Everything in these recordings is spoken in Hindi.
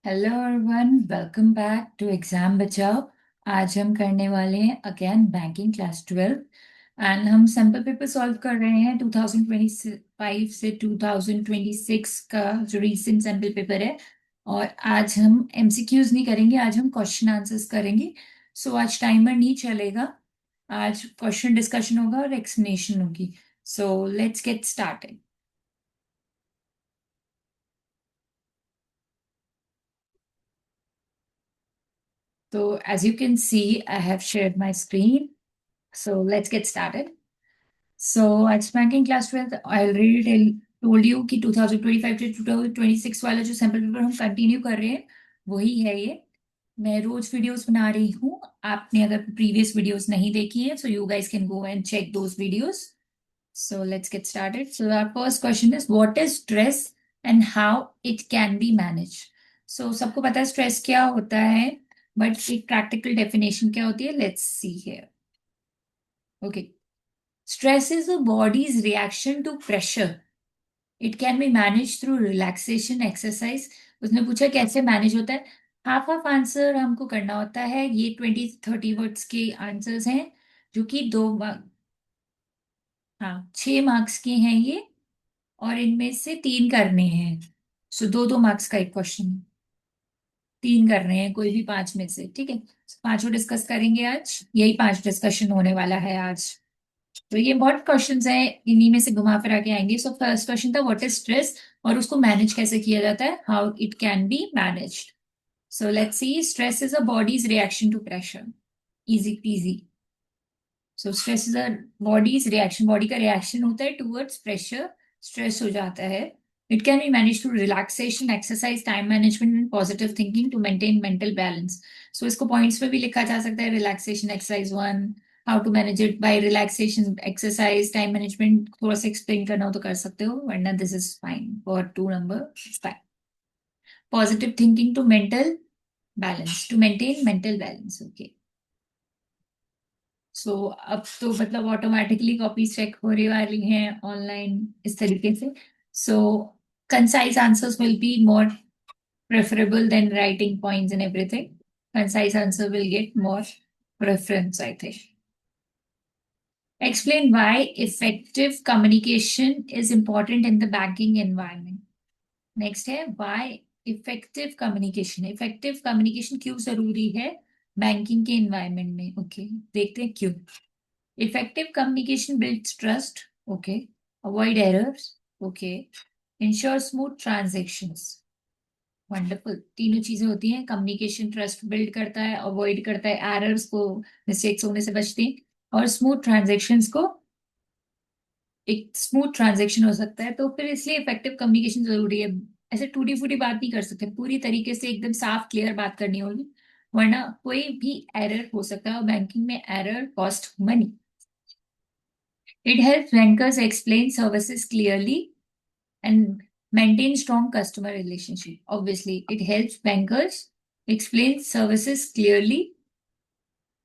Hello everyone, welcome back to exam बचाओ। आज हम करने वाले हैं अगेन बैंकिंग क्लास 12 एंड हम सैम्पल पेपर सॉल्व कर रहे हैं 2025 से 2026 का जो रीसेंट सैम्पल पेपर है। और आज हम एमसीक्यूज नहीं करेंगे, आज हम क्वेश्चन आंसर्स करेंगे। सो आज टाइमर नहीं चलेगा, आज क्वेश्चन डिस्कशन होगा और एक्सप्लेनेशन होगी। So let's get started. तो as you can see, I have shared my screen. So let's get started. So at Spanking Class 12, I already told you कि 2025 से 2026 वाला जो सैम्पल पेपर हम कंटिन्यू कर रहे हैं वही है ये। मैं रोज वीडियोस बना रही हूँ। आपने अगर प्रीवियस वीडियोस नहीं देखी है so you guys can go and check those videos. So let's get started. So our first question is what is stress and how it can be managed? So सबको पता है स्ट्रेस क्या होता है, बट एक प्रैक्टिकल डेफिनेशन क्या होती है, let's see here. Okay, stress is the body's reaction to pressure. It can be managed through relaxation exercise. उसने पूछा कैसे मैनेज होता है। हाफ ऑफ आंसर हमको करना होता है। ये 20-30 वर्ड्स के आंसर्स हैं जो कि हाँ 6 मार्क्स के हैं ये। और इनमें से 3 करने हैं। सो दो दो मार्क्स का एक क्वेश्चन। 3 करने हैं कोई भी 5 में से, ठीक है। पांचों डिस्कस करेंगे आज, यही 5 डिस्कशन होने वाला है आज। तो ये बहुत क्वेश्चंस हैं, इन्हीं में से घुमा फिरा के आएंगे। सो फर्स्ट क्वेश्चन था व्हाट इज स्ट्रेस और उसको मैनेज कैसे किया जाता है, how it can be managed. So let's see, stress is a body's reaction to pressure. Easy peasy. So stress is a body's reaction, body का रिएक्शन होता है टूवर्ड्स प्रेशर। स्ट्रेस हो जाता है। It can be manage through relaxation exercise time management and positive thinking to maintain mental balance. So इसको पॉइंट्स में भी लिखा जा सकता है। Relaxation exercise 1, how to manage it by relaxation exercise time management थोड़ा सा एक्सप्लेन करना हो तो कर सकते हो, वरना this is fine for 2 number 5। Positive thinking to mental balance, to maintain mental balance. Okay, so अब तो मतलब ऑटोमेटिकली कॉपी चेक होने वाली हैं ऑनलाइन इस तरीके से। So concise answers will be more preferable than writing points and everything. Concise answer will get more preference, I think. Explain why effective communication is important in the banking environment. Next है why effective communication. Effective communication क्यों जरूरी है बैंकिंग के environment में। ओके, देखते हैं क्यों। Effective communication builds trust. Okay. Avoid errors. Okay. Ensure smooth transactions. Wonderful, तीनों चीजें होती हैं। कम्युनिकेशन ट्रस्ट बिल्ड करता है, अवॉइड करता है एरर्स को, मिस्टेक्स होने से बचते हैं, और स्मूथ ट्रांजेक्शन्स को, एक स्मूथ ट्रांजेक्शन हो सकता है। तो फिर इसलिए इफेक्टिव कम्युनिकेशन जरूरी है। ऐसे टूटी फूटी बात नहीं कर सकते, पूरी तरीके से एकदम साफ क्लियर बात करनी होगी, वरना कोई भी एरर हो सकता है और बैंकिंग में error cost money. It help bankers explain services clearly and maintain strong customer relationship. Obviously, it helps bankers explain services clearly.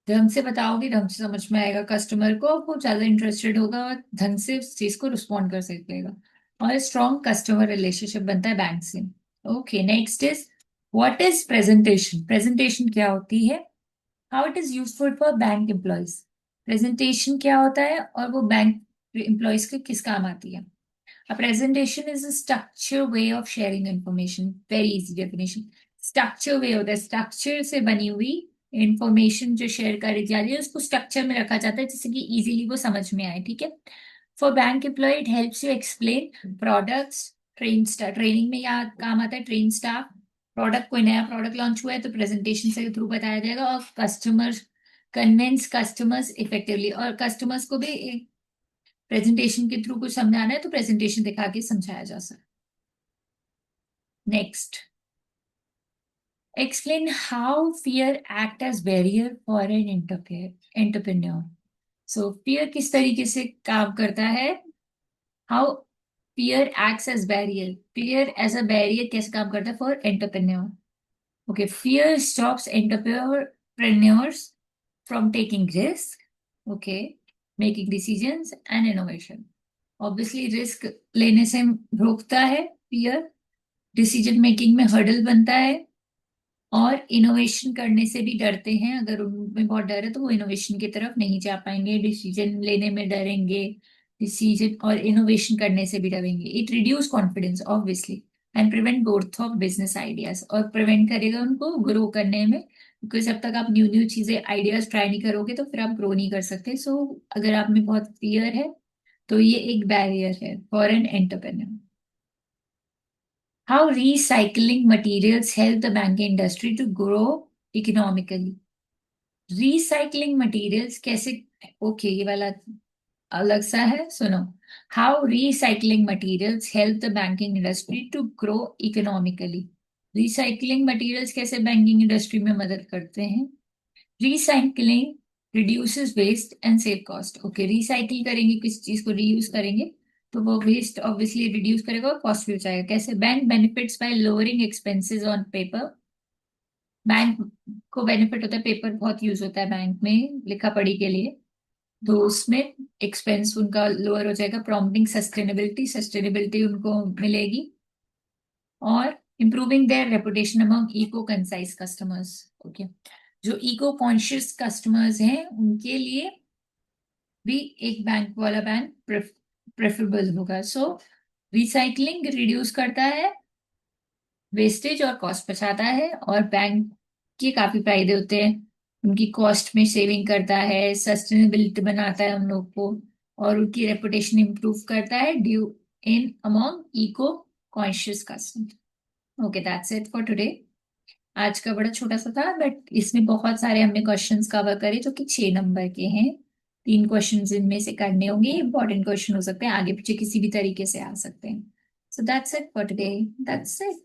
ढंग से बताओगे ढंग से समझ में आएगा कस्टमर को, वो ज्यादा इंटरेस्टेड होगा और ढंग से उस चीज को रिस्पॉन्ड कर सकेगा। और स्ट्रॉन्ग कस्टमर रिलेशनशिप बनता है बैंक से। Okay, next is what is presentation. Presentation क्या होती है, how it is useful for bank employees. Presentation क्या होता है और वो बैंक एम्प्लॉयज के किस काम आती है। A presentation is a structured way of sharing information. Very easy definition. Structure way होता है, स्ट्रक्चर से बनी हुई इंफॉर्मेशन जो शेयर करी जा रही है उसको स्ट्रक्चर में रखा जाता है जिससे कि इजीली वो समझ में आए, ठीक है। For bank employ it helps you explain products. Train staff, training में यहाँ काम आता है ट्रेन स्टाफ। प्रोडक्ट, कोई नया प्रोडक्ट लॉन्च हुआ है तो प्रेजेंटेशन से थ्रू बताया जाएगा। और कस्टमर, कन्विंस कस्टमर्स इफेक्टिवली, और कस्टमर्स को भी प्रेजेंटेशन के थ्रू कुछ समझाना है तो प्रेजेंटेशन दिखा के समझाया जा सकता। Next, explain how fear act as barrier for an entrepreneur. So fear किस तरीके से काम करता है, how fear acts as barrier, fear as a barrier कैसे काम करता है for entrepreneur. Okay, fear stops entrepreneurs from taking risk. Okay, making decisions and innovation. Obviously risk लेने से रोकता है फियर, डिसीजन मेकिंग में हर्डल बनता है, और इनोवेशन करने से भी डरते हैं। अगर उनमें बहुत डर है तो वो इनोवेशन की तरफ नहीं जा पाएंगे, डिसीजन लेने में डरेंगे, डिसीजन और इनोवेशन करने से भी डरेंगे। It reduce confidence obviously and prevent growth of business ideas, और प्रिवेंट करेगा उनको ग्रो करने में, क्योंकि जब तक आप न्यू न्यू चीजें आइडियाज ट्राई नहीं करोगे तो फिर आप ग्रो नहीं कर सकते। सो अगर आप में बहुत फियर है तो ये एक बैरियर है for an entrepreneur. How recycling materials help the banking industry to grow economically? Recycling materials कैसे, ओके ये वाला अलग सा है, सुनो। हाउ recycling materials help the banking industry to grow economically? Recycling materials कैसे बैंकिंग इंडस्ट्री में मदद करते हैं? Recycling reduces waste and save cost. Okay, recycle करेंगे, किसी चीज को रीयूज करेंगे तो वो वेस्ट ऑब्वियसली रिड्यूस करेगा और कॉस्ट भी बचाएगा। कैसे? Bank benefits bye lowering expenses on paper. Bank को बेनिफिट होता है, पेपर बहुत यूज होता है बैंक में लिखा पढ़ी के लिए, तो उसमें एक्सपेंस उनका लोअर हो जाएगा। प्रॉम्प्टिंग सस्टेनेबिलिटी, सस्टेनेबिलिटी उनको मिलेगी। और improving their reputation among eco concise customers. Okay, जो इको कॉन्शियस कस्टमर्स हैं उनके लिए भी एक बैंक वाला बैंक प्रेफरेबल होगा। सो रिसाइकलिंग रिड्यूस करता है वेस्टेज और कॉस्ट बचाता है, और बैंक के काफी फायदे होते हैं। उनकी कॉस्ट में सेविंग करता है, सस्टेनेबिलिटी बनाता है उन लोग को, और उनकी रेपुटेशन इंप्रूव करता है due in among eco conscious customer. Okay, that's it for today. आज का बड़ा छोटा सा था बट इसमें बहुत सारे हमने क्वेश्चंस कवर करे जो कि 6 नंबर के हैं। 3 क्वेश्चंस इनमें से करने होंगे, इंपॉर्टेंट क्वेश्चन हो सकते हैं, आगे पीछे किसी भी तरीके से आ सकते हैं। So that's it for today, that's it.